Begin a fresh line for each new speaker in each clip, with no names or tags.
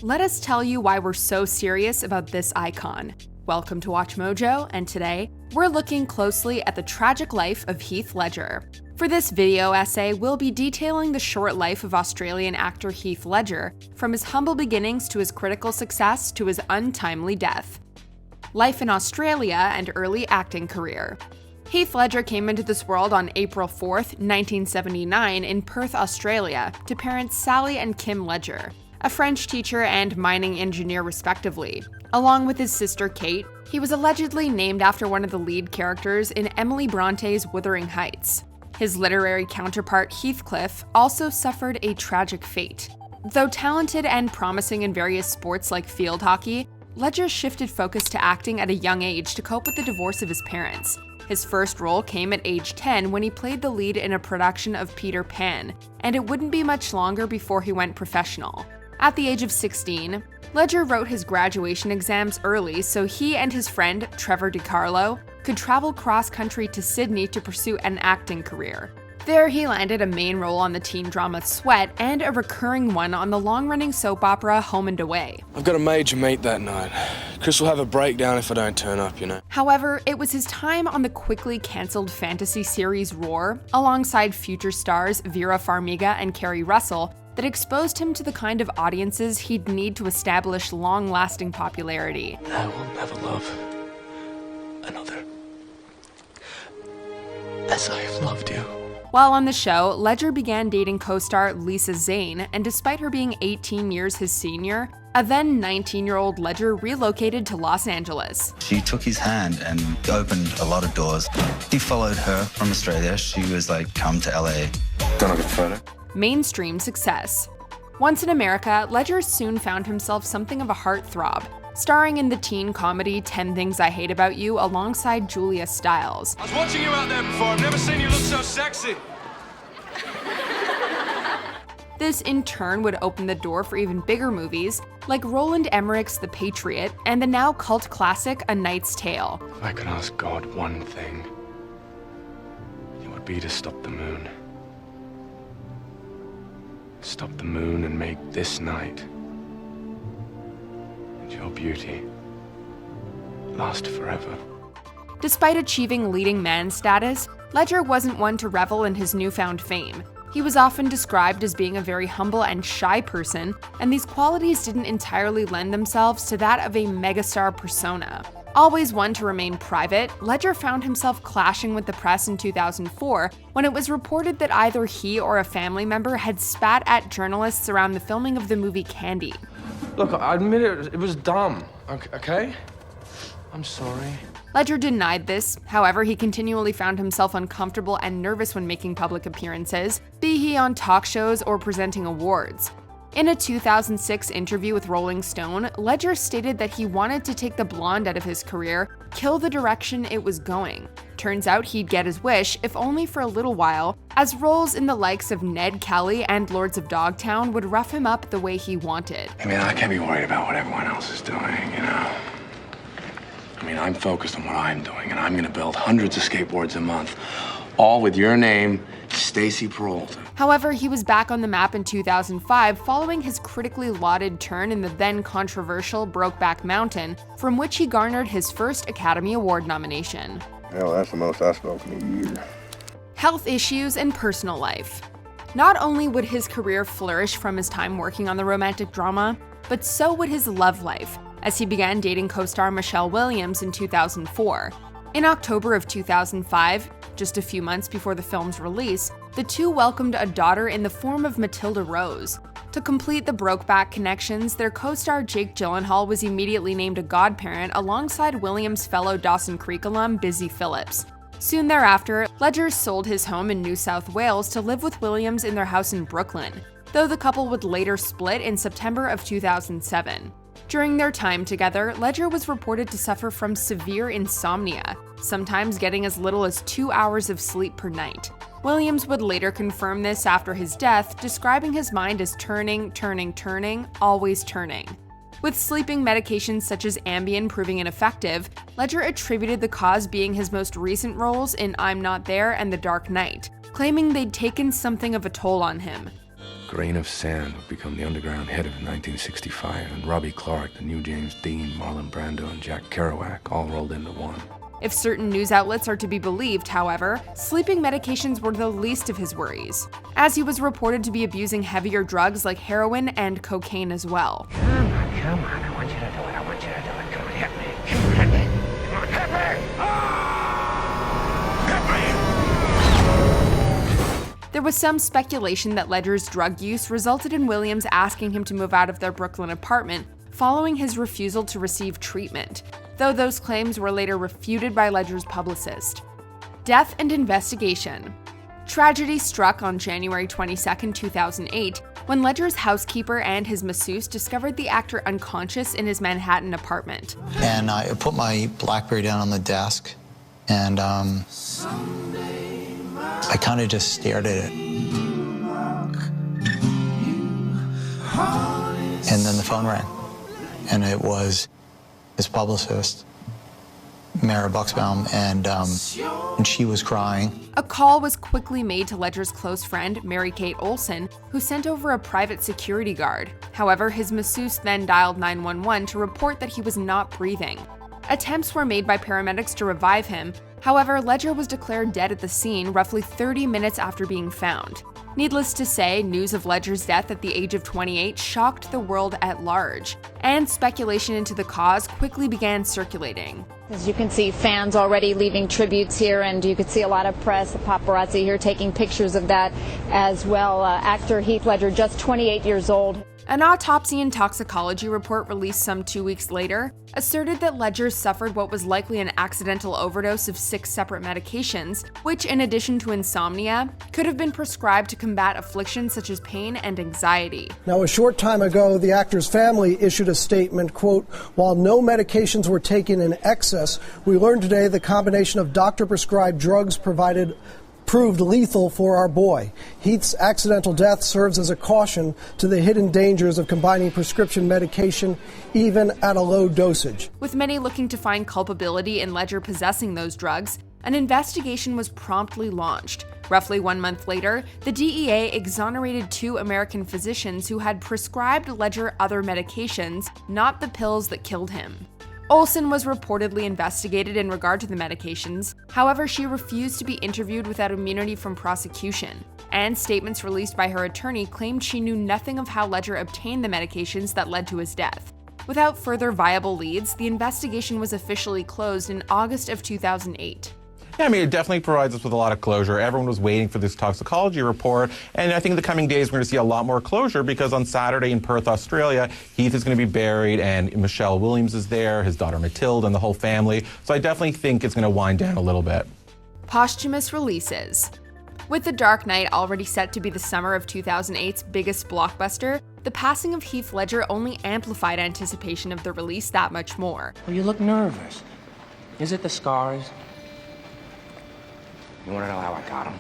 Let us tell you why we're so serious about this icon. Welcome to WatchMojo, and today, we're looking closely at the tragic life of Heath Ledger. For this video essay, we'll be detailing the short life of Australian actor Heath Ledger, from his humble beginnings to his critical success to his untimely death. Life in Australia and early acting career. Heath Ledger came into this world on April 4th, 1979 in Perth, Australia, to parents Sally and Kim Ledger, a French teacher and mining engineer respectively. Along with his sister Kate, he was allegedly named after one of the lead characters in Emily Bronte's Wuthering Heights. His literary counterpart Heathcliff also suffered a tragic fate. Though talented and promising in various sports like field hockey, Ledger shifted focus to acting at a young age to cope with the divorce of his parents. His first role came at age 10 when he played the lead in a production of Peter Pan, and it wouldn't be much longer before he went professional. At the age of 16, Ledger wrote his graduation exams early so he and his friend, Trevor DiCarlo, could travel cross-country to Sydney to pursue an acting career. There, he landed a main role on the teen drama Sweat and a recurring one on the long-running soap opera Home and Away.
I've got a major meet that night. Chris will have a breakdown if I don't turn up, you know.
However, it was his time on the quickly cancelled fantasy series Roar, alongside future stars Vera Farmiga and Kerry Russell, that exposed him to the kind of audiences he'd need to establish long-lasting popularity.
I will never love another as I have loved you.
While on the show, Ledger began dating co-star Lisa Zane, and despite her being 18 years his senior, a then 19-year-old Ledger relocated to Los Angeles.
She took his hand and opened a lot of doors. He followed her from Australia. She was like, come to LA.
Don't look at the photo.
Mainstream success. Once in America, Ledger soon found himself something of a heartthrob, starring in the teen comedy 10 Things I Hate About You alongside Julia Stiles.
I was watching you out there before. I've never seen you look so sexy.
This in turn would open the door for even bigger movies like Roland Emmerich's The Patriot and the now cult classic A Knight's Tale.
If I could ask God one thing, it would be to stop the moon. Stop the moon and make this night and your beauty last forever.
Despite achieving leading man status, Ledger wasn't one to revel in his newfound fame. He was often described as being a very humble and shy person, and these qualities didn't entirely lend themselves to that of a megastar persona. Always one to remain private, Ledger found himself clashing with the press in 2004 when it was reported that either he or a family member had spat at journalists around the filming of the movie Candy.
Look, I admit it was dumb, okay? I'm sorry.
Ledger denied this, however, he continually found himself uncomfortable and nervous when making public appearances, be he on talk shows or presenting awards. In a 2006 interview with Rolling Stone, Ledger stated that he wanted to take the blonde out of his career, kill the direction it was going. Turns out he'd get his wish, if only for a little while, as roles in the likes of Ned Kelly and Lords of Dogtown would rough him up the way he wanted.
I mean, I can't be worried about what everyone else is doing, you know? I mean, I'm focused on what I'm doing, and I'm gonna build hundreds of skateboards a month, all with your name, Stacy Peralta.
However, he was back on the map in 2005 following his critically lauded turn in the then controversial Brokeback Mountain, from which he garnered his first Academy Award nomination.
Hell, that's the most I've spoken in a year.
Health issues and personal life. Not only would his career flourish from his time working on the romantic drama, but so would his love life, as he began dating co-star Michelle Williams in 2004. In October of 2005, just a few months before the film's release, the two welcomed a daughter in the form of Matilda Rose. To complete the Brokeback connections, their co-star Jake Gyllenhaal was immediately named a godparent alongside Williams' fellow Dawson Creek alum Busy Phillips. Soon thereafter, Ledger sold his home in New South Wales to live with Williams in their house in Brooklyn, though the couple would later split in September of 2007. During their time together, Ledger was reported to suffer from severe insomnia, sometimes getting as little as 2 hours of sleep per night. Williams would later confirm this after his death, describing his mind as turning, always turning. With sleeping medications such as Ambien proving ineffective, Ledger attributed the cause being his most recent roles in I'm Not There and The Dark Knight, claiming they'd taken something of a toll on him.
grain of sand would become the underground hit of 1965, and Robbie Clark, the new James Dean, Marlon Brando, and Jack Kerouac all rolled into one.
If certain news outlets are to be believed, however, sleeping medications were the least of his worries, as he was reported to be abusing heavier drugs like heroin and cocaine as well.
Come on, I want you to do it, I want you to do it. Come on, hit me, come on, hit me, come on, hit me! Hit me!
There was some speculation that Ledger's drug use resulted in Williams asking him to move out of their Brooklyn apartment following his refusal to receive treatment, though those claims were later refuted by Ledger's publicist. Death and investigation. Tragedy struck on January 22, 2008, when Ledger's housekeeper and his masseuse discovered the actor unconscious in his Manhattan apartment.
And I put my BlackBerry down on the desk, and I kind of just stared at it. And then the phone rang, and it was his publicist, Mara Buxbaum, and she was crying.
A call was quickly made to Ledger's close friend, Mary-Kate Olsen, who sent over a private security guard. However, his masseuse then dialed 911 to report that he was not breathing. Attempts were made by paramedics to revive him. However, Ledger was declared dead at the scene roughly 30 minutes after being found. Needless to say, news of Ledger's death at the age of 28 shocked the world at large, and speculation into the cause quickly began circulating.
As you can see, fans already leaving tributes here, and you could see a lot of press, the paparazzi here taking pictures of that as well. Actor Heath Ledger, just 28 years old.
An autopsy and toxicology report released some 2 weeks later asserted that Ledger suffered what was likely an accidental overdose of 6 separate medications, which, in addition to insomnia, could have been prescribed to combat afflictions such as pain and anxiety.
Now, a short time ago, the actor's family issued a statement, quote, "While no medications were taken in excess, we learned today the combination of doctor-prescribed drugs proved lethal for our boy. Heath's accidental death serves as a caution to the hidden dangers of combining prescription medication, even at a low dosage."
With many looking to find culpability in Ledger possessing those drugs, an investigation was promptly launched. Roughly 1 month later, the DEA exonerated 2 American physicians who had prescribed Ledger other medications, not the pills that killed him. Olsen was reportedly investigated in regard to the medications. However, she refused to be interviewed without immunity from prosecution, and statements released by her attorney claimed she knew nothing of how Ledger obtained the medications that led to his death. Without further viable leads, the investigation was officially closed in August of 2008.
Yeah, I mean, it definitely provides us with a lot of closure. Everyone was waiting for this toxicology report, and I think in the coming days we're going to see a lot more closure, because on Saturday in Perth, Australia, Heath is going to be buried, and Michelle Williams is there, his daughter Matilda, and the whole family. So I definitely think it's going to wind down a little bit.
Posthumous releases. With The Dark Knight already set to be the summer of 2008's biggest blockbuster, the passing of Heath Ledger only amplified anticipation of the release that much more.
Well, you look nervous. Is it the scars? You want to know how I got them?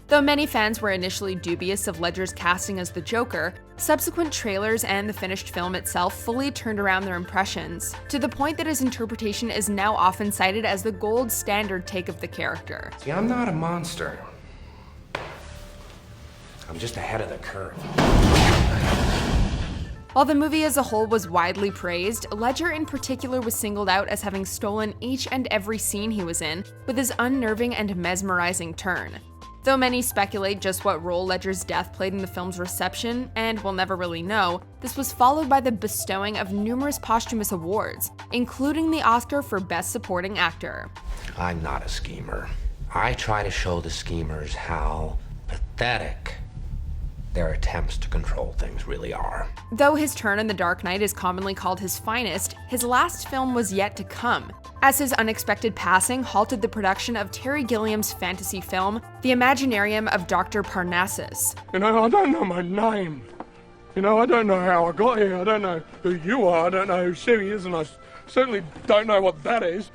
Though many fans were initially dubious of Ledger's casting as the Joker, subsequent trailers and the finished film itself fully turned around their impressions, to the point that his interpretation is now often cited as the gold standard take of the character.
See, I'm not a monster. I'm just ahead of the curve.
While the movie as a whole was widely praised, Ledger in particular was singled out as having stolen each and every scene he was in with his unnerving and mesmerizing turn. Though many speculate just what role Ledger's death played in the film's reception, and we'll never really know, this was followed by the bestowing of numerous posthumous awards, including the Oscar for Best Supporting Actor.
I'm not a schemer. I try to show the schemers how pathetic their attempts to control things really are.
Though his turn in The Dark Knight is commonly called his finest, his last film was yet to come, as his unexpected passing halted the production of Terry Gilliam's fantasy film, The Imaginarium of Dr. Parnassus.
You know, I don't know my name. You know, I don't know how I got here. I don't know who you are. I don't know who Siri is, and I certainly don't know what that is.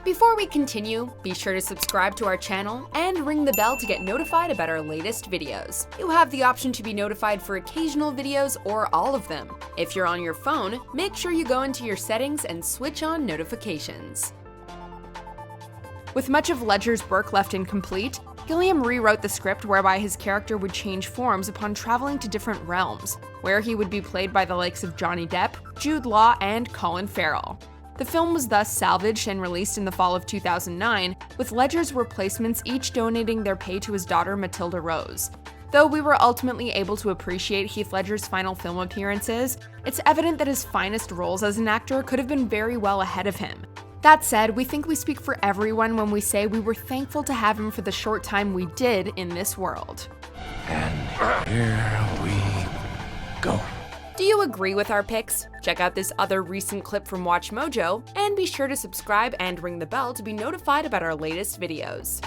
Before we continue, be sure to subscribe to our channel and ring the bell to get notified about our latest videos. You have the option to be notified for occasional videos or all of them. If you're on your phone, make sure you go into your settings and switch on notifications. With much of Ledger's work left incomplete, Gilliam rewrote the script whereby his character would change forms upon traveling to different realms, where he would be played by the likes of Johnny Depp, Jude Law, and Colin Farrell. The film was thus salvaged and released in the fall of 2009, with Ledger's replacements each donating their pay to his daughter Matilda Rose. Though we were ultimately able to appreciate Heath Ledger's final film appearances, it's evident that his finest roles as an actor could have been very well ahead of him. That said, we think we speak for everyone when we say we were thankful to have him for the short time we did in this world.
And here we go.
Do you agree with our picks? Check out this other recent clip from WatchMojo, and be sure to subscribe and ring the bell to be notified about our latest videos.